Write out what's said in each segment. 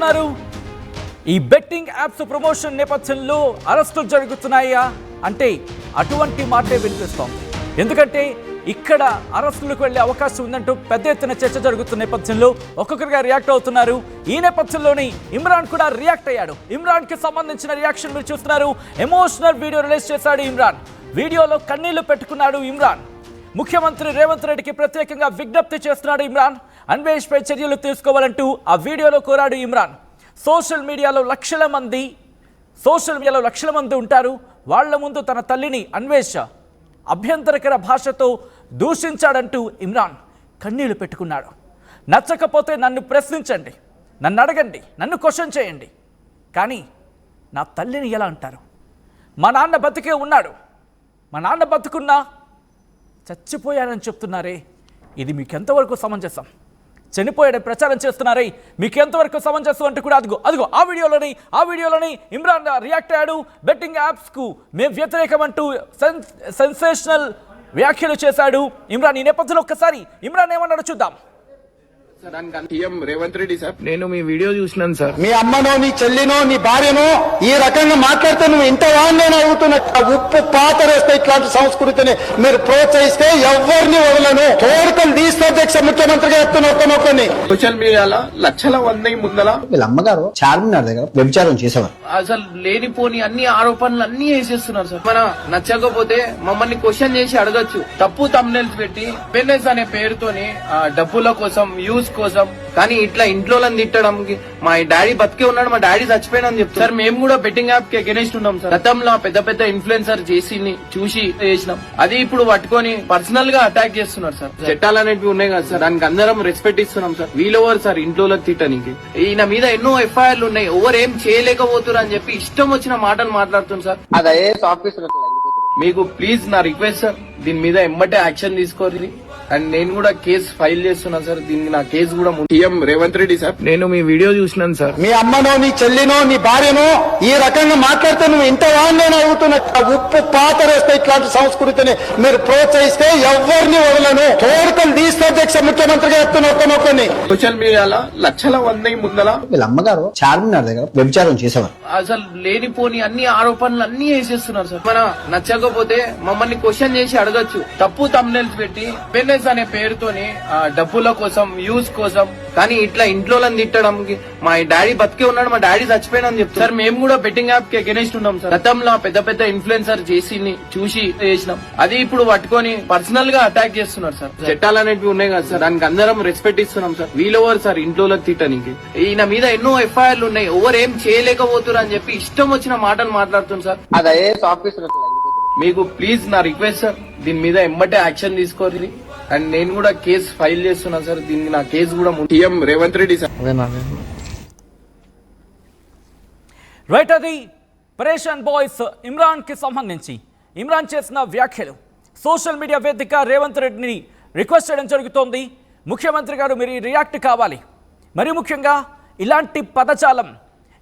చేస్తున్నారు? ఈ betting apps promotion నేపథ్యంలో అరెస్టులు జరుగుతున్నాయా అంటే అటువంటి మాటే వినిపిస్తోంది. ఎందుకంటే ఇక్కడ అరెస్టులకు వెళ్లే అవకాశం ఉందంటూ పెద్ద ఎత్తున చర్చ జరుగుతున్న నేపథ్యంలో ఒక్కొక్కరిగా రియాక్ట్ అవుతున్నారు. ఈ నేపథ్యంలోని ఇమ్రాన్ కూడా రియాక్ట్ అయ్యాడు. ఇమ్రాన్ కి సంబంధించిన రియాక్షన్ మీరు చూస్తున్నారు. ఎమోషనల్ వీడియో రిలీజ్ చేశాడు ఇమ్రాన్. వీడియోలో కన్నీళ్లు పెట్టుకున్నాడు ఇమ్రాన్. ముఖ్యమంత్రి రేవంత్ రెడ్డికి ప్రత్యేకంగా విజ్ఞప్తి చేస్తున్నాడు ఇమ్రాన్. అన్వేష్ పై చర్యలు తీసుకోవాలంటూ ఆ వీడియోలో కోరాడు ఇమ్రాన్. సోషల్ మీడియాలో లక్షల మంది ఉంటారు. వాళ్ల ముందు తన తల్లిని అన్వేష్ అభ్యంతరకర భాషతో దూషించాడంటూ ఇమ్రాన్ కన్నీళ్లు పెట్టుకున్నాడు. నచ్చకపోతే నన్ను ప్రశ్నించండి, నన్ను అడగండి, నన్ను క్వశ్చన్ చేయండి, కానీ నా తల్లిని ఎలా అంటారు? మా నాన్న బతికే ఉన్నాడు, మా నాన్న బతుకున్నా చచ్చిపోయానని చెప్తున్నారే, ఇది మీకెంతవరకు సమంజసం? చనిపోయాడని ప్రచారం చేస్తున్నారే, మీకెంతవరకు సమంజసం అంటూ కూడా అదిగో ఆ వీడియోలోని ఇమ్రాన్ రియాక్ట్ అయ్యాడు. బెట్టింగ్ యాప్స్కు మేము వ్యతిరేకమంటూ సెన్సేషనల్ వ్యాఖ్యలు చేశాడు ఇమ్రాన్. ఈ నేపథ్యంలో ఒక్కసారి ఇమ్రాన్ ఏమన్నాడో చూద్దాం. రేవంత్ రెడ్డి సార్, నేను మీ వీడియో చూసినాను సార్. మీ అమ్మనో నీ చెల్లినో నీ భార్యనో ఈ రకంగా మాట్లాడితే నువ్వు ఇంత వాడిని అవుతున్నా. ఉప్పు పాతరేస్తే ఇట్లాంటి సంస్కృతిని మీరు ప్రోత్సహిస్తే ఎవరిని వదలను. తోడుకలు తీస్తే అధ్యక్ష ముఖ్యమంత్రిగా ఎత్తునొక్కనొక్కని సోషల్ మీడియాలో లక్షల మంది ముందల వీళ్ళ అమ్మగారు చార్మినార్ దగ్గర వ్యభిచారం చేసేవారు. అసలు లేనిపోని అన్ని ఆరోపణలు అన్ని వేసేస్తున్నారు సార్. మన నచ్చకపోతే మమ్మల్ని క్వశ్చన్ చేసి అడగచ్చు. తప్పు తమ్నెల్స్ పెట్టి పెన్నెస్ అనే పేరుతోని డబ్బుల కోసం వ్యూస్ కోసం, కానీ ఇట్లా ఇంట్లో తిట్టడానికి మా డాడీ బతికే ఉన్నాడు, మా డాడీ చచ్చిపోయినా అని చెప్తారు సార్. మేము కూడా బెట్టింగ్ యాప్ కి అగెనిస్ట్ ఉన్నాం సార్. గతంలో పెద్ద ఇన్ఫ్లుయెన్సర్ చేసి చూసి చేసినాం. అది ఇప్పుడు పట్టుకొని పర్సనల్ గా అటాక్ చేస్తున్నారు సార్. చట్టాలు అనేవి ఉన్నాయి కదా సార్, దానికి అందరం రెస్పెక్ట్ ఇస్తున్నాం సార్. వీళ్ళెవరు సార్ ఇంట్లో తిట్టడానికి? ఈయన మీద ఎన్నో ఎఫ్ఐఆర్లు ఉన్నాయి, ఎవరు ఏం చేయలేకపోతున్నారు అని చెప్పి ఇష్టం వచ్చిన మాటలు మాట్లాడుతున్నారు సార్. అదే ఆఫీసర్ మీకు ప్లీజ్ నా రిక్వెస్ట్ సార్, దీని మీద ఎమ్మటే యాక్షన్ తీసుకోవాలి. అండ్ నేను కూడా కేసు ఫైల్ చేస్తున్నా సార్. దీన్ని నా కేసు కూడా సీఎం రేవంత్ రెడ్డి సార్, నేను మీ వీడియో చూసినాను సార్. మీ అమ్మనో నీ చెల్లినో నీ భార్యనో ఈ రకంగా మాట్లాడితే నువ్వు ఇంత వాడిని అవుతున్నా. ఉప్పు పాతరేస్తే ఇట్లాంటి సంస్కృతిని మీరు ప్రోత్సహిస్తే ఎవరిని వదలను. తోడుకలు తీస్తే అధ్యక్ష ముఖ్యమంత్రిగా ఎత్తునొక్కనొక్కని సోషల్ మీడియాలో లక్షల మంది ముందల వీళ్ళ అమ్మగారు చార్మినార్ దగ్గర వ్యభిచారం చేసేవారు. అసలు లేనిపోని అన్ని ఆరోపణలు అన్ని వేసేస్తున్నారు సార్. మన నచ్చకపోతే మమ్మల్ని క్వశ్చన్ చేసి అడగచ్చు. తప్పు తమ్నెల్స్ పెట్టి పెన్నెస్ అనే పేరుతోని డబ్బుల కోసం వ్యూస్ కోసం, కానీ ఇట్లా ఇంట్లో తిట్టడానికి మా డాడీ బతికే ఉన్నాడు, మా డాడీ చచ్చిపోయినా అని చెప్తారు సార్. మేము కూడా బెట్టింగ్ యాప్ కి అగెనిస్ట్ ఉన్నాం సార్. గతంలో పెద్ద ఇన్ఫ్లుయెన్సర్ చేసి చూసి చేసినాం. అది ఇప్పుడు పట్టుకొని పర్సనల్ గా అటాక్ చేస్తున్నారు సార్. చట్టాలు అనేవి ఉన్నాయి కదా సార్, దానికి అందరం రెస్పెక్ట్ ఇస్తున్నాం సార్. వీళ్ళెవరు సార్ ఇంట్లో తిట్టడానికి? ఈయన మీద ఎన్నో ఎఫ్ఐఆర్లు ఉన్నాయి, ఎవరు ఏం చేయలేకపోతున్నారు అని చెప్పి ఇష్టం వచ్చిన మాటలు మాట్లాడుతున్నారు సార్. అదే ఆఫీసర్ మీకు ప్లీజ్ నా రిక్వెస్ట్ సార్, దీని మీద ఎమ్మటే యాక్షన్ తీసుకోవాలి. అండ్ నేను కూడా కేసు ఫైల్ చేస్తున్నా సార్. దీన్ని నా కేసు కూడా CM Revanth Reddy sir. Right, అది పరేషాన్ బాయ్స్ ఇమ్రాన్ కి సంబంధించి ఇమ్రాన్ చేసిన వ్యాఖ్యలు. సోషల్ మీడియా వేదిక రేవంత్ రెడ్డిని రిక్వెస్ట్ చేయడం జరుగుతోంది. ముఖ్యమంత్రి గారు మీరు రియాక్ట్ కావాలి. మరి ముఖ్యంగా ఇలాంటి పదజాలం,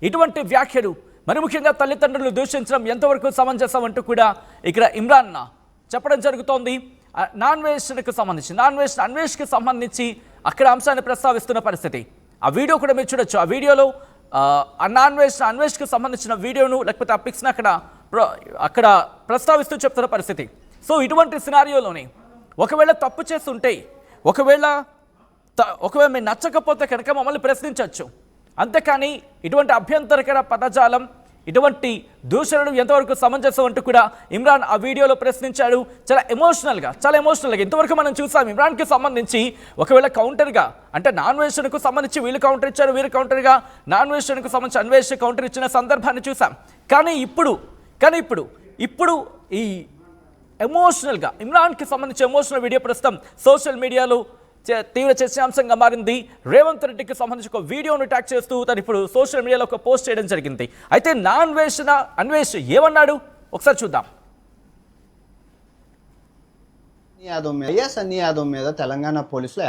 ఇటువంటి వ్యాఖ్యలు, మరి ముఖ్యంగా తల్లిదండ్రులు దూషించడం ఎంతవరకు సమంజసం అంటూ కూడా ఇక్కడ ఇమ్రాన్ చెప్పడం జరుగుతోంది. అన్వేష్కి సంబంధించి అక్కడ అంశాన్ని ప్రస్తావిస్తున్న పరిస్థితి. ఆ వీడియో కూడా మీరు చూడొచ్చు. ఆ వీడియోలో అన్వేష్కి సంబంధించిన వీడియోను లేకపోతే ఆ పిక్స్ని అక్కడ ప్రస్తావిస్తూ చెప్తున్న పరిస్థితి. సో ఇటువంటి సినారియోలోని ఒకవేళ తప్పు చేస్తుంటే, ఒకవేళ మీరు నచ్చకపోతే కనుక మమ్మల్ని ప్రశ్నించవచ్చు. అంతేకాని ఇటువంటి అభ్యంతరకర పదజాలం, ఇటువంటి దూషణలు ఎంతవరకు సమంజసం అంటూ కూడా ఇమ్రాన్ ఆ వీడియోలో ప్రశ్నించాడు. చాలా ఎమోషనల్గా ఇంతవరకు మనం చూసాం ఇమ్రాన్కి సంబంధించి. ఒకవేళ కౌంటర్గా అంటే నాన్వేషణకు సంబంధించి వీళ్ళు కౌంటర్ ఇచ్చారు, వీరు కౌంటర్గా నాన్వేషణకు సంబంధించి అన్వేషణ కౌంటర్ ఇచ్చిన సందర్భాన్ని చూసాం. కానీ ఇప్పుడు ఈ ఎమోషనల్గా ఇమ్రాన్కి సంబంధించి ఎమోషనల్ వీడియో ప్రస్తుతం సోషల్ మీడియాలో తీవ్ర చర్చాంశంగా మారింది. రేవంత్ రెడ్డికి సంబంధించి ఒక వీడియోను ట్యాగ్ చేస్తూ తను ఇప్పుడు సోషల్ మీడియాలో ఒక పోస్ట్ చేయడం జరిగింది. అయితే అన్వేష్ ఏమన్నాడు ఒకసారి చూద్దాం. సన్నీ యాదవ్ మీద తెలంగాణ పోలీసులు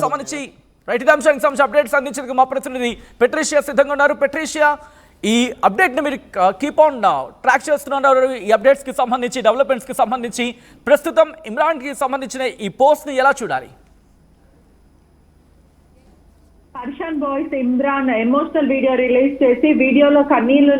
సంబంధించి రైట్ అంశానికి సంబంధించి అప్డేట్స్ అందించేందుకు మా ప్రతినిధి పెట్రిషియా సిద్ధంగా ఉన్నారు. పెట్రిషియా, ఈ అప్డేట్ని మీరు కీప్ ఆన్ ట్రాక్ చేస్తున్నారు. ఈ అప్డేట్స్కి సంబంధించి, డెవలప్మెంట్స్కి సంబంధించి ప్రస్తుతం ఇమ్రాన్కి సంబంధించిన ఈ పోస్ట్ని ఎలా చూడాలి? Harshan boys Imran emotional video release చేసి వీడియోలో కన్నీళ్లు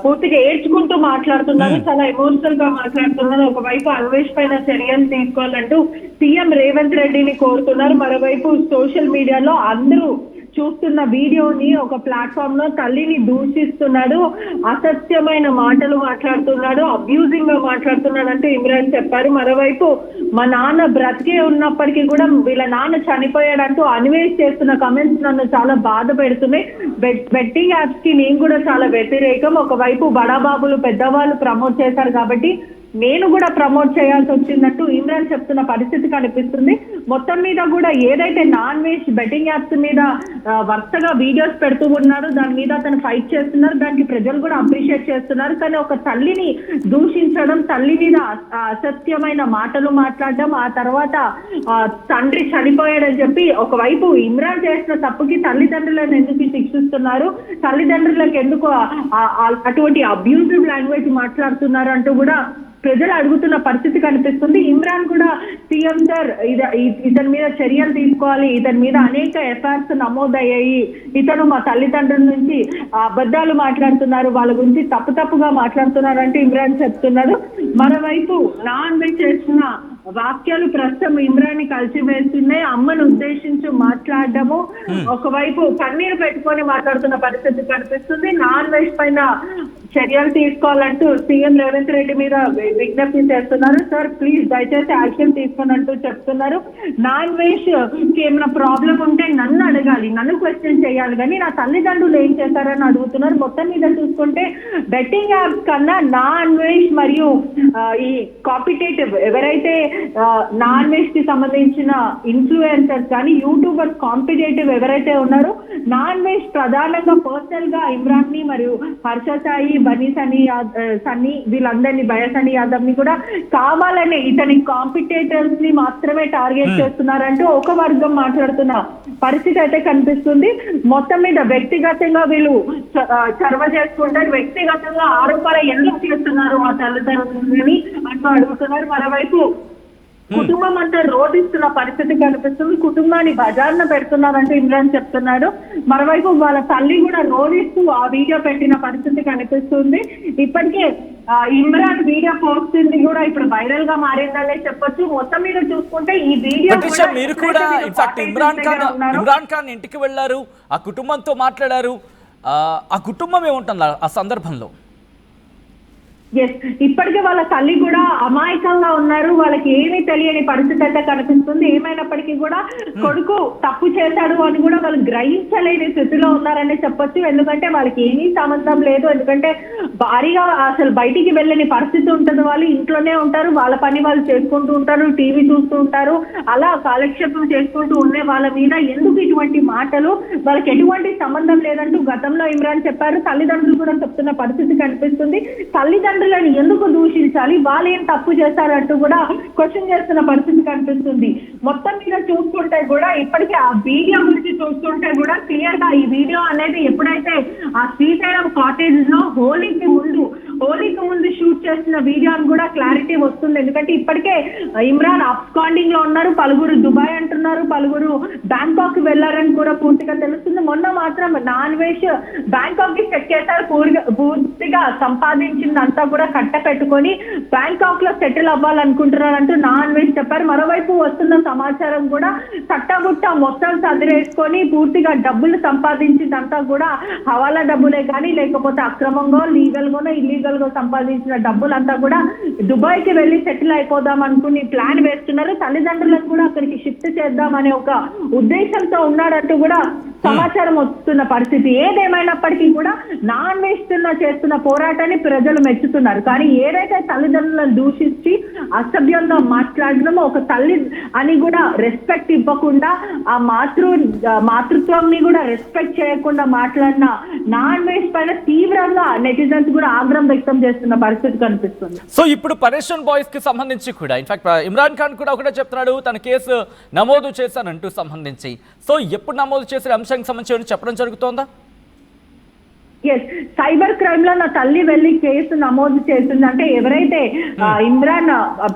పూర్తిగా ఏడ్చుకుంటూ మాట్లాడుతున్నారు. చాలా ఎమోషనల్ గా మాట్లాడుతున్నారు. ఒకవైపు అన్వేష్ పైన చర్యలు తీసుకోవాలంటూ సీఎం రేవంత్ రెడ్డిని కోరుతున్నారు. మరోవైపు సోషల్ మీడియాలో అందరూ చూస్తున్న వీడియోని ఒక ప్లాట్ఫామ్ లో తల్లిని దూషిస్తున్నాడు, అసత్యమైన మాటలు మాట్లాడుతున్నాడు, అబ్యూజింగ్ గా మాట్లాడుతున్నాడు అంటూ ఇమ్రాన్ చెప్పారు. మరోవైపు మా నాన్న బ్రతికే ఉన్నప్పటికీ కూడా వీళ్ళ నాన్న చనిపోయాడంటూ అన్వేష్ చేస్తున్న కమెంట్స్ నన్ను చాలా బాధ పెడుతున్నాయి. బెట్టింగ్ యాప్స్ కి నేను కూడా చాలా వ్యతిరేకం. ఒకవైపు బడాబాబులు పెద్దవాళ్ళు ప్రమోట్ చేశారు కాబట్టి నేను కూడా ప్రమోట్ చేయాల్సి వచ్చిందంటూ ఇమ్రాన్ చెప్తున్న పరిస్థితి కనిపిస్తుంది. మొత్తం మీద కూడా ఏదైతే నాన్ వెజ్ బెట్టింగ్ యాప్స్ మీద వరుసగా వీడియోస్ పెడుతూ ఉన్నారు, దాని మీద అతను ఫైట్ చేస్తున్నారు, దానికి ప్రజలు కూడా అప్రిషియేట్ చేస్తున్నారు. కానీ ఒక తల్లిని దూషించడం, తల్లి మీద అసత్యమైన మాటలు మాట్లాడడం, ఆ తర్వాత తండ్రి చనిపోయాడని చెప్పి ఒకవైపు ఇమ్రాన్ చేసిన తప్పుకి తల్లిదండ్రులను ఎందుకు శిక్షిస్తున్నారు, తల్లిదండ్రులకు ఎందుకు అటువంటి అబ్యూజివ్ లాంగ్వేజ్ మాట్లాడుతున్నారు అంటూ కూడా ప్రజలు అడుగుతున్న పరిస్థితి కనిపిస్తుంది. ఇమ్రాన్ కూడా సీఎం సార్ ఇతని మీద చర్యలు తీసుకోవాలి, ఇతని మీద అనేక ఎఫ్ఐఆర్స్ నమోదయ్యాయి, ఇతను మా తల్లిదండ్రుల నుంచి అబద్ధాలు మాట్లాడుతున్నారు, వాళ్ళ గురించి తప్పుగా మాట్లాడుతున్నారు అంటే ఇమ్రాన్ చెప్తున్నాడు. మరోవైపు నాన్ వెజ్ చేస్తున్న వాక్యాలు ప్రస్తుతం ఇమ్రాన్ ని కలిసివేస్తున్నాయి. అమ్మను ఉద్దేశించి మాట్లాడడము, ఒకవైపు కన్నీరు పెట్టుకొని మాట్లాడుతున్న పరిస్థితి కనిపిస్తుంది. నాన్ వెజ్ పైన చర్యలు తీసుకోవాలంటూ సీఎం రేవంత్ రెడ్డి మీద విజ్ఞప్తి చేస్తున్నారు. సార్ ప్లీజ్ దయచేసి యాక్షన్ తీసుకొని అంటూ చెప్తున్నారు. నాన్ వెజ్ కి ఏమైనా ప్రాబ్లం ఉంటే నన్ను అడగాలి, నన్ను క్వశ్చన్ చేయాలి, కానీ నా తల్లిదండ్రులు ఏం చేశారని అడుగుతున్నారు. మొత్తం మీద చూసుకుంటే బెట్టింగ్ యాప్స్ కన్నా నాన్ వెజ్ మరియు ఈ కాంపిటేటివ్ ఎవరైతే నాన్ వెజ్ కి సంబంధించిన ఇన్ఫ్లుయెన్సర్స్ కానీ యూట్యూబర్స్ కాంపిటేటివ్ ఎవరైతే ఉన్నారో నాన్ వెజ్ ప్రధానంగా పర్సనల్ గా ఇమ్రాన్ ని మరియు హర్ష సాయి, బనీ సన్నీ వీళ్ళందరినీ, బయసని యాదవ్ ని కూడా కావాలని ఇతని కాంపిటేటర్స్ ని మాత్రమే టార్గెట్ చేస్తున్నారంటూ ఒక వర్గం మాట్లాడుతున్న పరిస్థితి అయితే కనిపిస్తుంది. మొత్తం మీద వ్యక్తిగతంగా వీళ్ళు చర్వ చేసుకుంటారు, వ్యక్తిగతంగా ఆరోపణలు ఎందుకు చేస్తున్నారు మా తల్లిదండ్రులని అంటూ అడుగుతున్నారు. మరోవైపు కుటుంబం అంతా రోధిస్తున్న పరిస్థితి కనిపిస్తుంది, కుటుంబాన్ని బజార్న పెడుతున్నారంటూ ఇమ్రాన్ చెప్తున్నాడు. మరోవైపు వాళ్ళ తల్లి కూడా రోధిస్తూ ఆ వీడియో పెట్టిన పరిస్థితి కనిపిస్తుంది. ఇప్పటికే ఇమ్రాన్ వీడియో పోస్ట్ కూడా ఇప్పుడు వైరల్ గా మారిందనే చెప్పొచ్చు. మొత్తం మీద చూసుకుంటే ఈ వీడియో మీరు కూడా ఇన్ఫాక్ట్ ఇమ్రాన్ ఖాన్ ఇంటికి వెళ్ళారు, ఆ కుటుంబంతో మాట్లాడారు. ఆ కుటుంబం ఏముంటుంది ఆ సందర్భంలో? ఇప్పటికే వాళ్ళ తల్లి కూడా అమాయకంగా ఉన్నారు, వాళ్ళకి ఏమీ తెలియని పరిస్థితి అయితే కనిపిస్తుంది. ఏమైనప్పటికీ కూడా కొడుకు తప్పు చేశాడు అని కూడా వాళ్ళు గ్రహించలేని స్థితిలో ఉన్నారని చెప్పొచ్చు. ఎందుకంటే వాళ్ళకి ఏమీ సంబంధం లేదు, ఎందుకంటే భారీగా అసలు బయటికి వెళ్ళని పరిస్థితి ఉంటుంది. వాళ్ళు ఇంట్లోనే ఉంటారు, వాళ్ళ పని వాళ్ళు చేసుకుంటూ ఉంటారు, టీవీ చూస్తూ ఉంటారు, అలా కాలక్షేపం చేసుకుంటూ ఉండే వాళ్ళ మీద ఎందుకు ఇటువంటి మాటలు, వాళ్ళకి ఎటువంటి సంబంధం లేదంటూ గతంలో ఇమ్రాన్ చెప్పారు. తల్లిదండ్రులు కూడా చెప్తున్న పరిస్థితి కనిపిస్తుంది. తల్లిదండ్రులను ఎందుకు దూషించాలి, వాళ్ళు ఏం తప్పు చేశారంటూ కూడా క్వశ్చన్ చేస్తున్న పరిస్థితి కనిపిస్తుంది. మొత్తం మీద చూసుకుంటే కూడా ఇప్పటికే ఆ వీడియో గురించి చూస్తుంటే కూడా క్లియర్ గా ఈ వీడియో అనేది ఎప్పుడైతే ఆ శ్రీశైలం కాటేజ్ లో హోలీకి ముందు షూట్ చేస్తున్న వీడియో అని కూడా క్లారిటీ వస్తుంది. ఎందుకంటే ఇప్పటికే ఇమ్రాన్ అబ్స్కాండింగ్ లో ఉన్నారు, పలువురు దుబాయ్ అంటున్నారు, పలువురు బ్యాంకాక్ వెళ్లారని కూడా పూర్తిగా తెలుస్తుంది. మొన్న మాత్రం నాన్ వెజ్ బ్యాంకాక్ కి చెక్ చేశారు, పూర్తిగా సంపాదించిందంతా కూడా కట్ట పెట్టుకొని బ్యాంకాక్ లో సెటిల్ అవ్వాలనుకుంటున్నారంటూ నాన్ వెజ్ చెప్పారు. మరోవైపు వస్తున్న సమాచారం కూడా తట్టగుట్ట మొత్తం చదివేసుకొని పూర్తిగా డబ్బులు సంపాదించిందంతా కూడా హవాలా డబ్బులే కానీ లేకపోతే అక్రమంగా లీగల్ గానో ఇల్లీగల్ గా సంపాదించిన డబ్బులంతా కూడా దుబాయ్ కి వెళ్లి సెటిల్ అయిపోదాం అనుకుని ప్లాన్ వేస్తున్నారు. తల్లిదండ్రులను కూడా అక్కడికి షిఫ్ట్ చేద్దాం అనే ఒక ఉద్దేశంతో ఉన్నాడంటూ కూడా సమాచారం వస్తున్న పరిస్థితి. ఏదేమైనప్పటికీ కూడా నాన్ వెజ్ చేస్తున్న పోరాటాన్ని ప్రజలు మెచ్చుతున్నారు. కానీ ఏదైతే తల్లిదండ్రులను దూషించి అసభ్యంగా మాట్లాడడమో, ఒక తల్లి అని కూడా రెస్పెక్ట్ ఇవ్వకుండా ఆ మాతృత్వాన్ని కూడా రెస్పెక్ట్ చేయకుండా మాట్లాడిన నాన్ వెజ్ పైన తీవ్రంగా నెటిజన్స్ కూడా ఆగ్రహం వ్యక్తం చేస్తున్న పరిస్థితి కనిపిస్తుంది. సో ఇప్పుడు పరేషన్ బాయ్స్ కి సంబంధించి కూడా ఇన్ఫాక్ట్ ఇమ్రాన్ ఖాన్ కూడా ఒకటే చెప్తున్నాడు, తన కేసు నమోదు చేశానంటూ సంబంధించి. సో ఎప్పుడు నమోదు చేసే అంశానికి సంబంధించి చెప్పడం జరుగుతోందా? ఎస్, సైబర్ క్రైమ్ లో నా తల్లి వెళ్ళి కేసు నమోదు చేసింది. అంటే ఎవరైతే ఇమ్రాన్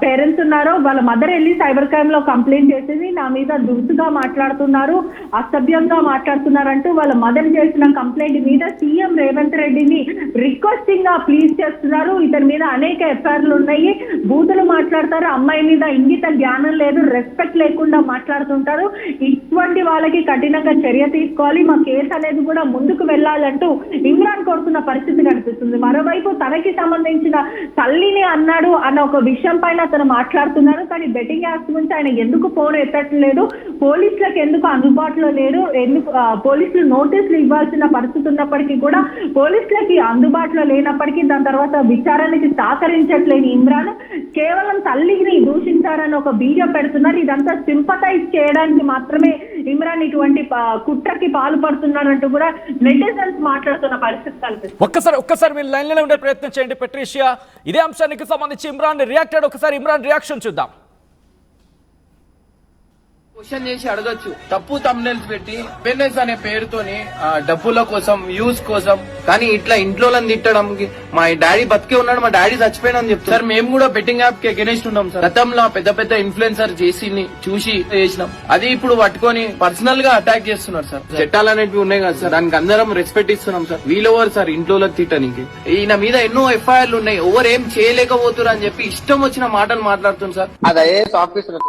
పేరెంట్స్ ఉన్నారో వాళ్ళ మదర్ వెళ్ళి సైబర్ క్రైమ్ లో కంప్లైంట్ చేసింది, నా మీద దురుసుగా మాట్లాడుతున్నారు, అసభ్యంగా మాట్లాడుతున్నారు అంటూ వాళ్ళ మదర్ చేసిన కంప్లైంట్ మీద సీఎం రేవంత్ రెడ్డిని రిక్వెస్టింగ్ గా ప్లీజ్ చేస్తున్నారు. ఇతని మీద అనేక ఎఫ్ఐఆర్లు ఉన్నాయి, బూతులు మాట్లాడతారు, అమ్మాయి మీద ఇంగిత జ్ఞానం లేదు, రెస్పెక్ట్ లేకుండా మాట్లాడుతుంటారు. ఇటువంటి వాళ్ళకి కఠినంగా చర్య తీసుకోవాలి, మా కేసు అనేది కూడా ముందుకు వెళ్ళాలంటూ ఇమ్రాన్ కోరుతున్న పరిస్థితి కనిపిస్తుంది. మరోవైపు తనకి సంబంధించిన తల్లిని అన్నాడు అన్న ఒక విషయం పైన అతను మాట్లాడుతున్నారు. కానీ బెట్టింగ్ యాప్స్ గురించి ఆయన ఎందుకు ఫోన్ ఎత్తట్లేదు, పోలీసులకు ఎందుకు అందుబాటులో లేరు, ఎందుకు పోలీసులు నోటీసులు ఇవ్వాల్సిన పరిస్థితి ఉన్నప్పటికీ కూడా పోలీసులకి అందుబాటులో లేనప్పటికీ దాని తర్వాత విచారణకి సహకరించట్లేని ఇమ్రాన్ కేవలం తల్లిని దూషించారని ఒక వీడియో పెడుతున్నారు. ఇదంతా సింపథైజ్ చేయడానికి మాత్రమే ఇమ్రాన్ ఇటువంటి కుట్రకి పాల్పడుతున్నారంటూ కూడా నెటిజన్స్ మాట్లాడుతున్న పరిస్థితి కల్పిస్తుంది. ఒక్కసారి మీరు లైన్ లోనే ఉండే ప్రయత్నం చేయండి పెట్రిషియా. ఇదే అంశానికి సంబంధించి ఇమ్రాన్ రియాక్టెడ్, ఒకసారి ఇమ్రాన్ రియాక్షన్ చూద్దాం. క్వశ్చన్ చేసి అడగచ్చు. తప్పు తమ్నెల్స్ పెట్టి బిజినెస్ అనే పేరుతోని డబ్బుల కోసం, వ్యూస్ కోసం, కానీ ఇట్లా ఇంట్లో తిట్టడానికి మా డాడీ బతికే ఉన్నాడు, మా డాడీ చచ్చిపోయినని చెప్తారు. సార్ మేము కూడా బెట్టింగ్ యాప్ కి అగెనిస్ట్ ఉన్నాం సార్. గతంలో పెద్ద పెద్ద ఇన్ఫ్లుయెన్సర్ చూసి చేసినాం, అది ఇప్పుడు పట్టుకొని పర్సనల్ గా అటాక్ చేస్తున్నారు సార్. చట్టాలు అనేవి ఉన్నాయి కదా సార్, దానికి అందరం రెస్పెక్ట్ ఇస్తున్నాం సార్. వీళ్ళెవరు సార్ ఇంట్లో తిట్టనికి? ఈయన మీద ఎన్నో ఎఫ్ఐఆర్లు ఉన్నాయి, ఎవరు ఏం చేయలేకపోతున్నారు అని చెప్పి ఇష్టం వచ్చిన మాటలు మాట్లాడుతున్నారు సార్. అదే ఆఫీసర్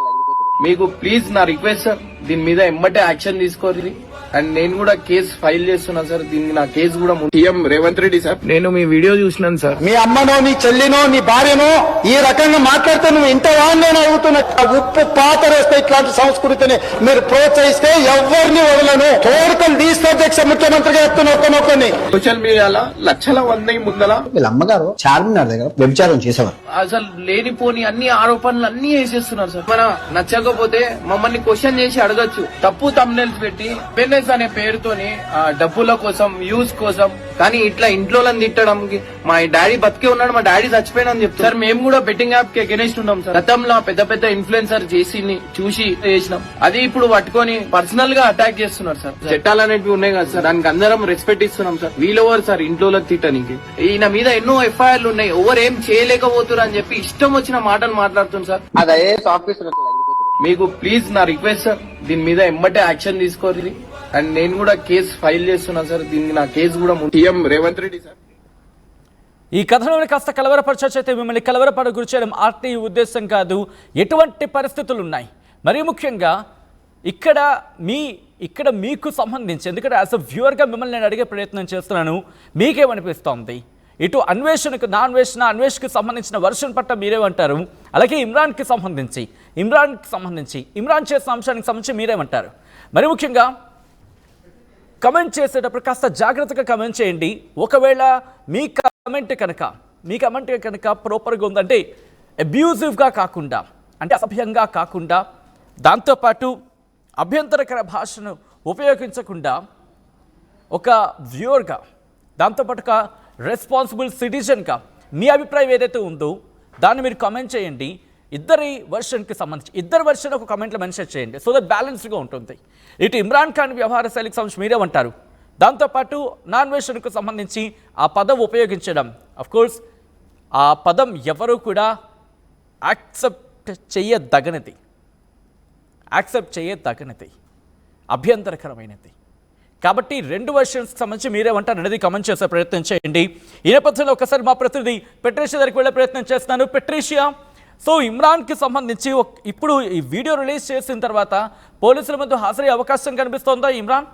మీకు ప్లీజ్ నా రిక్వెస్ట్ సార్, దీని మీద ఎమ్మటే యాక్షన్ తీసుకోవాలి. అండ్ నేను కూడా కేసు ఫైల్ చేస్తున్నాను సార్. దీనికి నా కేసు కూడా సీఎం రేవంత్ రెడ్డి సార్, నేను మీ వీడియో చూసినాను సార్. మీ అమ్మనో, నీ చెల్లినో, నీ భార్యనో ఈ రకంగా మాట్లాడితే నువ్వు ఇంతవా నేను అడుగుతున్నా. ఉప్పు పాతరేస్తే ఇట్లాంటి సంస్కృతిని మీరు ప్రోత్సహిస్తే ఎవరిని వదలను. తోడుకలు తీస్తే అధ్యక్ష ముఖ్యమంత్రిగా చెప్తున్నా. సోషల్ మీడియాలో లక్షల మంది ముందల వీళ్ళ అమ్మగారు చార్మినార్ దగ్గర వ్యభిచారం చేసేవారు. అసలు లేనిపోని అన్ని ఆరోపణలు అన్ని వేసేస్తున్నారు సార్. మన నచ్చకపోతే మమ్మల్ని క్వశ్చన్ చేసి అడగచ్చు. తప్పు తమ్నెల్స్ పెట్టి బిజినెస్ అనే పేరుతోని డబ్బుల కోసం, వ్యూస్ కోసం, కానీ ఇట్లా ఇంట్లో తిట్టడానికి మా డాడీ బతికే ఉన్నాడు, మా డాడీ చచ్చిపోయినని చెప్తారు. సార్ మేము కూడా బెట్టింగ్ యాప్ కి అగెనిస్ట్ ఉన్నాం సార్. గతంలో పెద్ద పెద్ద ఇన్ఫ్లుయెన్సర్ చూసి చేసినాం, అది ఇప్పుడు పట్టుకొని పర్సనల్ గా అటాక్ చేస్తున్నారు సార్. చట్టాలు అనేవి ఉన్నాయి కదా సార్, దానికి అందరం రెస్పెక్ట్ ఇస్తున్నాం సార్. వీళ్ళెవరు సార్ ఇంట్లో తిట్టనికి? ఈయన మీద ఎన్నో ఎఫ్ఐఆర్లు ఉన్నాయి, ఎవరు ఏం చేయలేకపోతున్నారు అని చెప్పి ఇష్టం వచ్చిన మాటలు మాట్లాడుతున్నారు సార్. అదే ఆఫీసర్ మీకు ప్లీజ్ నా రిక్వెస్ట్ సార్, దీని మీద ఎమ్మటే యాక్షన్ తీసుకోవాలి. అండ్ నేను కూడా కేసు ఫైల్ చేస్తున్నాను సార్. దీనికి నా కేసు కూడా సీఎం రేవంత్ రెడ్డి సార్. ఈ కథలోని కాస్త కలవరపరచొచ్చు, అయితే మిమ్మల్ని కలవరపడ గురి చేయడం ఆర్టీ ఉద్దేశం కాదు. ఎటువంటి పరిస్థితులు ఉన్నాయి, మరీ ముఖ్యంగా ఇక్కడ మీకు సంబంధించి, ఎందుకంటే యాజ్ అ వ్యూవర్గా మిమ్మల్ని నేను అడిగే ప్రయత్నం చేస్తున్నాను, మీకేమనిపిస్తోంది? ఇటు అన్వేష్కి సంబంధించిన వర్షన్ పట్ల మీరేమంటారు? అలాగే ఇమ్రాన్కి సంబంధించి ఇమ్రాన్ చేసిన అంశానికి సంబంధించి మీరేమంటారు? మరి ముఖ్యంగా కమెంట్ చేసేటప్పుడు కాస్త జాగ్రత్తగా కమెంట్ చేయండి. ఒకవేళ మీ కమెంట్ కనుక ప్రాపర్గా ఉందంటే అబ్యూజివ్గా కాకుండా, అంటే అసభ్యంగా కాకుండా, దాంతోపాటు అభ్యంతరకర భాషను ఉపయోగించకుండా ఒక వ్యూవర్గా, దాంతోపాటు ఒక రెస్పాన్సిబుల్ సిటిజన్గా మీ అభిప్రాయం ఏదైతే ఉందో దాన్ని మీరు కామెంట్ చేయండి. ఇద్దరి వర్షన్ ఒక కామెంట్లో మెన్షన్ చేయండి, సో బ్యాలెన్స్డ్గా ఉంటుంది. ఇటు ఇమ్రాన్ ఖాన్ వ్యవహార శైలికి సంబంధించి మీరేమంటారు? దాంతోపాటు నాన్వేషన్కు సంబంధించి ఆ పదం ఉపయోగించడం, అఫ్కోర్స్ ఆ పదం ఎవరూ కూడా యాక్సెప్ట్ చేయదగనిది, అభ్యంతరకరమైనది. కాబట్టి రెండు వర్షన్స్కి సంబంధించి మీరేమంటారు అనేది కామెంట్ చేసే ప్రయత్నం చేయండి. ఈ నేపథ్యంలో ఒకసారి మా ప్రతినిధి పెట్రిషియా దగ్గరికి వెళ్ళే ప్రయత్నం చేస్తున్నాను. పెట్రిషియా, సో ఇమ్రాన్కి సంబంధించి ఇప్పుడు ఈ వీడియో రిలీజ్ చేసిన తర్వాత పోలీసుల ముందు హాజరయ్యే అవకాశం కనిపిస్తోందా ఇమ్రాన్?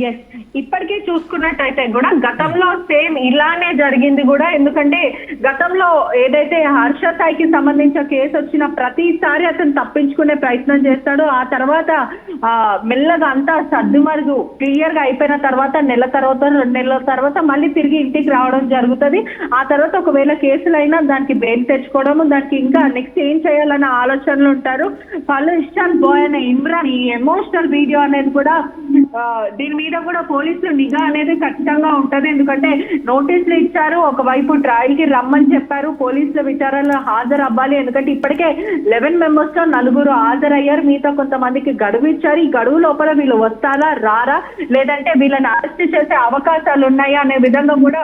ఎస్, ఇప్పటికీ చూసుకున్నట్టయితే కూడా గతంలో సేమ్ ఇలానే జరిగింది కూడా. ఎందుకంటే గతంలో ఏదైతే హర్ష సాయికి సంబంధించిన కేసు వచ్చిన ప్రతిసారి అతను తప్పించుకునే ప్రయత్నం చేస్తాడు. ఆ తర్వాత మెల్లగా అంతా సర్దుమరుగు క్లియర్ గా అయిపోయిన తర్వాత నెల తర్వాత 2 నెలల తర్వాత మళ్ళీ తిరిగి ఇంటికి రావడం జరుగుతుంది. ఆ తర్వాత ఒకవేళ కేసులైనా దానికి బెయిల్ తెచ్చుకోవడము, దానికి ఇంకా నెక్స్ట్ ఏం చేయాలన్న ఆలోచనలు ఉంటారు. పలుష్టాన్ బాయ్ అనే ఇమ్రాన్ ఈ ఎమోషనల్ వీడియో అనేది కూడా దీని మీద కూడా పోలీసులు నిఘా అనేది ఖచ్చితంగా ఉంటది. ఎందుకంటే నోటీసులు ఇచ్చారు, ఒకవైపు ట్రయల్ కి రమ్మని చెప్పారు, పోలీసుల విచారణలో హాజరు అవ్వాలి. ఎందుకంటే ఇప్పటికే 11 మెంబర్స్ లో 4 హాజరయ్యారు, మీతో కొంతమందికి గడువు ఇచ్చారు. ఈ గడువు లోపల వీళ్ళు వస్తారా రారా, లేదంటే వీళ్ళని అరెస్ట్ చేసే అవకాశాలు ఉన్నాయా అనే విధంగా కూడా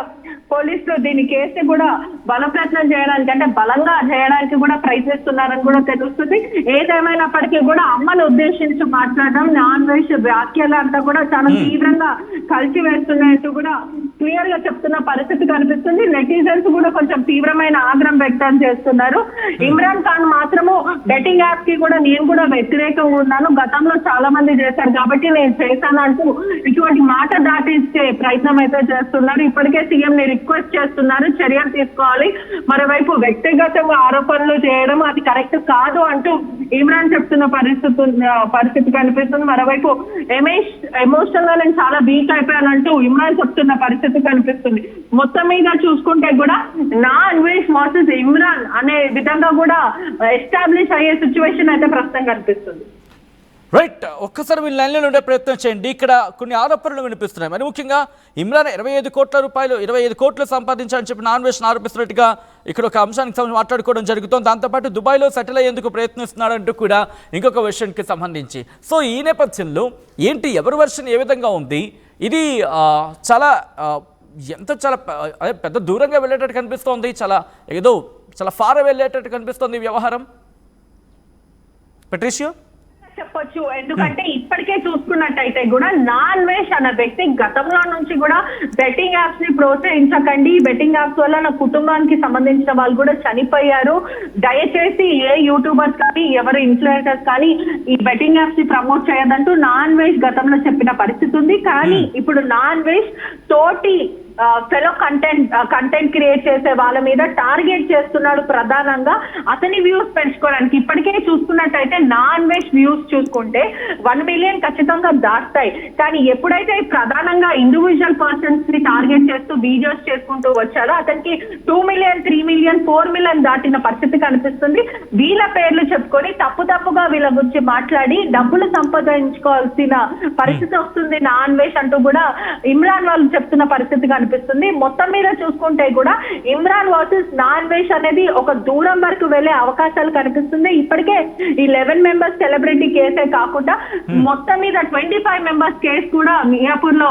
పోలీసులు దీని కేసు కూడా బలప్రయత్నం చేయడానికి, అంటే బలంగా చేయడానికి కూడా ప్రయత్నిస్తున్నారని కూడా తెలుస్తుంది. ఏదేమైనప్పటికీ కూడా అమ్మను ఉద్దేశించి మాట్లాడడం, నాన్ వెజ్ వ్యాఖ్యలు అంతా కూడా చాలా తీవ్రంగా కలిసి వేస్తున్నాయంటూ కూడా క్లియర్ గా చెప్తున్న పరిస్థితి కనిపిస్తుంది. నెటిజన్స్ కూడా కొంచెం తీవ్రమైన ఆగ్రహం వ్యక్తం చేస్తున్నారు. ఇమ్రాన్ ఖాన్ మాత్రము బెట్టింగ్ యాప్ కి కూడా నేను కూడా వ్యతిరేకంగా ఉన్నాను, గతంలో చాలా మంది చేశారు కాబట్టి నేను చేశాను అంటూ ఇటువంటి మాట దాటించే ప్రయత్నం అయితే చేస్తున్నారు. ఇప్పటికే సీఎం ని రిక్వెస్ట్ చేస్తున్నారు చర్యలు తీసుకోవాలి. మరోవైపు వ్యక్తిగతంగా ఆరోపణలు చేయడం అది కరెక్ట్ కాదు అంటూ ఇమ్రాన్ చెప్తున్న పరిస్థితి కనిపిస్తుంది. మరోవైపు ఎమోషనల్ గా నేను చాలా వీక్ అయిపోయానంటూ ఇమ్రాన్ చెప్తున్న పరిస్థితి కనిపిస్తుంది. మొత్తం మీద చూసుకుంటే కూడా నా అన్వేష్ వర్సెస్ ఇమ్రాన్ అనే విధంగా కూడా ఎస్టాబ్లిష్ అయ్యే సిచ్యువేషన్ అయితే ప్రస్తుతం కనిపిస్తుంది. రైట్, ఒక్కసారి వీళ్ళు లైన్లో ఉండే ప్రయత్నం చేయండి. ఇక్కడ కొన్ని ఆరోపణలు వినిపిస్తున్నాయి. మరి ముఖ్యంగా ఇమ్రాన్ 25 కోట్ల రూపాయలు 25 కోట్లు సంపాదించాలని చెప్పి నాన్ వెజ్ ఆరోపిస్తున్నట్టుగా ఇక్కడ ఒక అంశానికి సంబంధించి మాట్లాడుకోవడం జరుగుతుంది. దాంతోపాటు దుబాయ్లో సెటిల్ అయ్యేందుకు ప్రయత్నిస్తున్నాడంటూ కూడా ఇంకొక విషయానికి సంబంధించి. సో ఈ నేపథ్యంలో ఏంటి, ఎవరి వర్షన్ ఏ విధంగా ఉంది, ఇది చాలా పెద్ద దూరంగా వెళ్ళేటట్టు కనిపిస్తోంది, చాలా ఫార్ వెళ్ళేటట్టు కనిపిస్తోంది ఈ వ్యవహారం. పెట్రిషియో చెప్పొచ్చు, ఎందుకంటే ఇప్పటికే చూసుకున్నట్టయితే కూడా నాన్ వెజ్ అన్న వ్యక్తి గతంలో నుంచి కూడా బెట్టింగ్ యాప్స్ ని ప్రోత్సహించకండి, బెట్టింగ్ యాప్స్ వల్ల నా కుటుంబానికి సంబంధించిన వాళ్ళు కూడా చనిపోయారు, దయచేసి ఏ యూట్యూబర్స్ కానీ ఎవరు ఇన్ఫ్లుయెన్సర్స్ కానీ ఈ బెట్టింగ్ యాప్స్ ని ప్రమోట్ చేయదంటూ నాన్ వెజ్ గతంలో చెప్పిన పరిస్థితి ఉంది. కానీ ఇప్పుడు నాన్ వెజ్ తోటి ఫెలో కంటెంట్ క్రియేట్ చేసే వాళ్ళ మీద టార్గెట్ చేస్తున్నాడు, ప్రధానంగా అతని వ్యూస్ పెంచుకోవడానికి. ఇప్పటికే చూసుకున్నట్టయితే నాన్ వెజ్ వ్యూస్ చూసుకుంటే 1 మిలియన్ ఖచ్చితంగా దాటుతాయి. కానీ ఎప్పుడైతే ప్రధానంగా ఇండివిజువల్ పర్సన్స్ ని టార్గెట్ చేస్తూ వీడియోస్ చేసుకుంటూ వచ్చారో అతనికి 2 మిలియన్ 3 మిలియన్ 4 మిలియన్ దాటిన పరిస్థితి కనిపిస్తుంది. వీళ్ళ పేర్లు చెప్పుకొని తప్పుగా వీళ్ళ గురించి మాట్లాడి డబ్బులు సంపాదించుకోవాల్సిన పరిస్థితి వస్తుంది నాన్ వెజ్ అంటూ కూడా ఇమ్రాన్ వాళ్ళు చెప్తున్న పరిస్థితి కనిపిస్తుంది. మొత్తం మీద చూసుకుంటే కూడా ఇమ్రాన్ వర్సెస్ నాన్ వెజ్ అనేది ఒక దూరం వరకు వెళ్లే అవకాశాలు కనిపిస్తుంది. ఇప్పటికే ఈ 11 మెంబర్స్ సెలబ్రిటీ కేసే కాకుండా మొత్తం మీద 25 మెంబర్స్ కేసు కూడా మియాపూర్ లో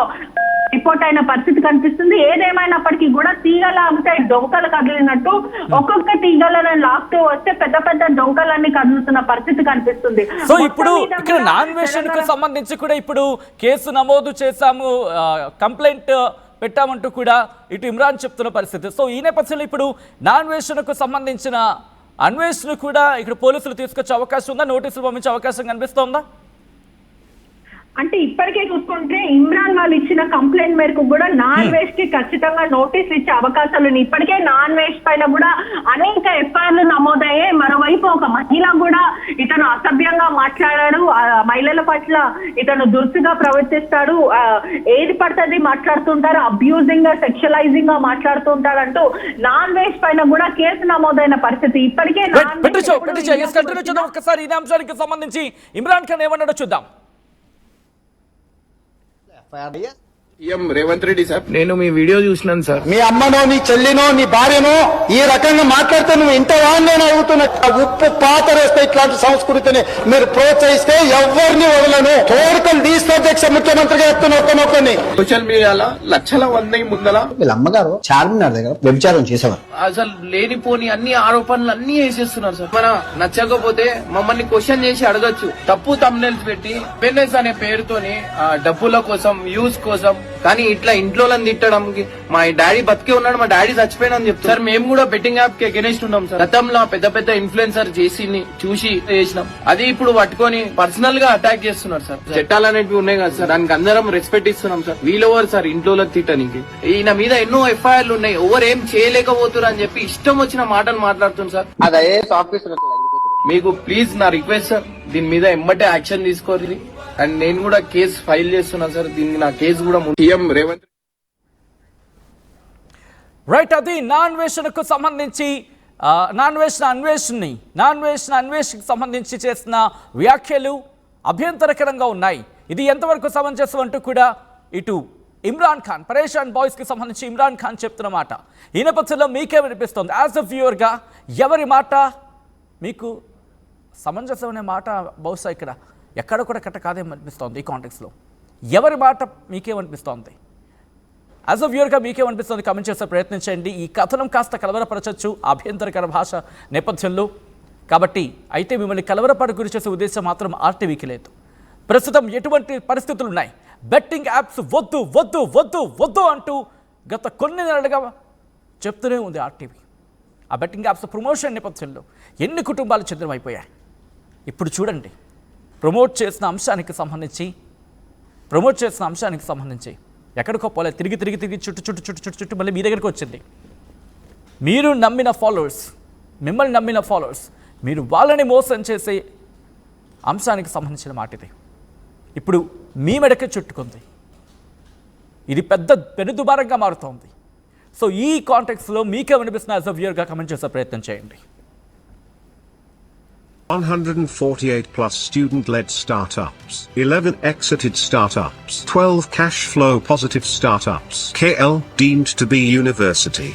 రిపోర్ట్ అయిన పరిస్థితి కనిపిస్తుంది. ఏదేమైనప్పటికీ కూడా తీగలాగితే డొంకలు కదిలినట్టు ఒక్కొక్క తీగలను లాగుతూ వస్తే పెద్ద డొంకలన్నీ కదులుతున్న పరిస్థితి కనిపిస్తుంది. సో ఇప్పుడు ఇక్కడ నాన్ వెజ్ కు సంబంధించి కూడా ఇప్పుడు కేసు నమోదు చేశాము, కంప్లైంట్ పెట్టామంటూ కూడా ఇటు ఇమ్రాన్ చెప్తున్న పరిస్థితి. సో ఈ నేపథ్యంలో ఇప్పుడు నాన్ వెజ్కు సంబంధించిన అన్వేషణ కూడా ఇక్కడ పోలీసులు తీసుకొచ్చే అవకాశం ఉందా, నోటీసులు పంపించే అవకాశం కనిపిస్తోందా? అంటే ఇప్పటికే చూసుకుంటే ఇమ్రాన్ వాళ్ళు ఇచ్చిన కంప్లైంట్ మేరకు కూడా నాన్ వెజ్ కి ఖచ్చితంగా నోటీస్ ఇచ్చే అవకాశాలు ఉన్నాయి. ఇప్పటికే నాన్ వెజ్ పైన కూడా అనేక ఎఫ్ఐఆర్లు నమోదయ్యాయి. మరోవైపు ఒక మహిళ కూడా ఇతను అసభ్యంగా మాట్లాడాడు, మహిళల పట్ల ఇతను దురుసుగా ప్రవర్తిస్తాడు, ఏది పడుతుంది మాట్లాడుతుంటారు, అబ్యూజింగ్ గా సెక్షువలైజింగ్ గా మాట్లాడుతుంటాడు అంటూ నాన్ వెజ్ పైన కూడా కేసు నమోదైన పరిస్థితి. ఇప్పటికే ఒక్కసారి ఈ అంశానికి సంబంధించి ఇమ్రాన్ ఖాన్ ఏమన్నాడో చూద్దాం. రేవంత్ రెడ్డి సార్, నేను మీ వీడియో చూసినాను సార్. మీ అమ్మనో నీ చెల్లినో నీ భార్యనో ఈ రకంగా మాట్లాడితే నువ్వు ఇంతవా నేను అడుగుతున్నా. ఉప్పు పాతరేస్తే ఇట్లాంటి సంస్కృతిని మీరు ప్రోత్సహిస్తే ఎవరిని వదలను, తోడుకలు తీస్తే అధ్యక్ష ముఖ్యమంత్రిగా చెప్తున్నా. సోషల్ మీడియాలో లక్షల మంది ముందల వీళ్ళ అమ్మగారు చార్మినార్ దగ్గర వ్యభిచారం చేసేవారు. అసలు లేనిపోని అన్ని ఆరోపణలు అన్ని వేసేస్తున్నారు సార్. మన నచ్చకపోతే మమ్మల్ని క్వశ్చన్ చేసి అడగచ్చు, తప్పు తమ్నెల్స్ పెట్టి ఫెయిర్నెస్ అనే పేరుతోని డబ్బుల కోసం వ్యూస్ కోసం. కానీ ఇట్లా ఇంట్లో తిట్టడం, మా డాడీ బతికే ఉన్నాడు, మా డాడీ చచ్చిపోయినా అని చెప్తారు సార్. మేము కూడా బెట్టింగ్ యాప్ కి అగెనిస్ట్ ఉన్నాం సార్. గతంలో పెద్ద ఇన్ఫ్లుయెన్సర్ చేసి చూసి చేసినాం, అది ఇప్పుడు పట్టుకొని పర్సనల్ గా అటాక్ చేస్తున్నారు సార్. చట్టాలు అనేవి ఉన్నాయి కదా సార్, దానికి అందరం రెస్పెక్ట్ ఇస్తున్నాం సార్. వీళ్ళెవరు సార్ ఇంట్లో తిట్టడానికి? ఈయన మీద ఎన్నో ఎఫ్ఐఆర్లు ఉన్నాయి, ఎవరు ఏం చేయలేకపోతున్నారు అని చెప్పి ఇష్టం వచ్చిన మాటలు మాట్లాడుతున్నారు సార్. మీకు ప్లీజ్ నా రిక్వెస్ట్ సార్, దీని మీద ఎమ్మటే యాక్షన్ తీసుకోవాలి. అండ్ నేను కూడా కేసు ఫైల్ చేస్తున్నాను సార్. దీనికి నా కేసు కూడా సీఎం రేవంత్. రైట్, అది నాన్ వెజ్కు సంబంధించి నాన్ వెజ్ అన్వేషణకి సంబంధించి చేసిన వ్యాఖ్యలు అభ్యంతరకరంగా ఉన్నాయి. ఇది ఎంతవరకు సమంజసం అంటూ కూడా ఇటు ఇమ్రాన్ ఖాన్ పరేషాన్ బాయ్స్కి సంబంధించి ఇమ్రాన్ ఖాన్ చెప్తున్న మాట ఈ నేపథ్యంలో మీకే వినిపిస్తుంది యాజ్ అ వ్యూవర్గా ఎవరి మాట మీకు సమంజసమైన మాట బహుశా ఇక్కడ ఎక్కడ కూడా కట్ట కాదేమో అనిపిస్తోంది ఈ కాంటెక్స్లో ఎవరి మాట మీకేమనిపిస్తోంది యాజ్ అ వ్యూవర్గా మీకేమనిపిస్తుంది కమెంట్ చేసే ప్రయత్నం చేయండి ఈ కథనం కాస్త కలవరపరచచ్చు అభ్యంతరకర భాష నేపథ్యంలో కాబట్టి అయితే మిమ్మల్ని కలవరపాటు గురి చేసే ఉద్దేశం మాత్రం ఆర్టీవీకి లేదు ప్రస్తుతం ఎటువంటి పరిస్థితులు ఉన్నాయి బెట్టింగ్ యాప్స్ వద్దు వద్దు వద్దు వద్దు అంటూ గత కొన్ని నెలలుగా చెప్తూనే ఉంది ఆర్టీవీ ఆ బెట్టింగ్ యాప్స్ ప్రమోషన్ నేపథ్యంలో ఎన్ని కుటుంబాలు ఛిద్రమైపోయాయి ఇప్పుడు చూడండి ప్రమోట్ చేసిన అంశానికి సంబంధించి ఎక్కడికో పోలే తిరిగి చుట్టూ మళ్ళీ మీ దగ్గరికి వచ్చింది మిమ్మల్ని నమ్మిన ఫాలోవర్స్ మీరు వాళ్ళని మోసం చేసే అంశానికి సంబంధించిన మాట ఇది ఇప్పుడు మీ మెడకే చుట్టుకుంది ఇది పెద్ద పెనుదుమారంగా మారుతోంది సో ఈ కాంటెక్స్లో మీకే వినిపిస్తున్న యాజ్ అ వ్యూవర్గా కమెంట్ చేసే ప్రయత్నం చేయండి 148 plus student-led startups, 11 exited startups, 12 cash flow positive startups, KL deemed to be university.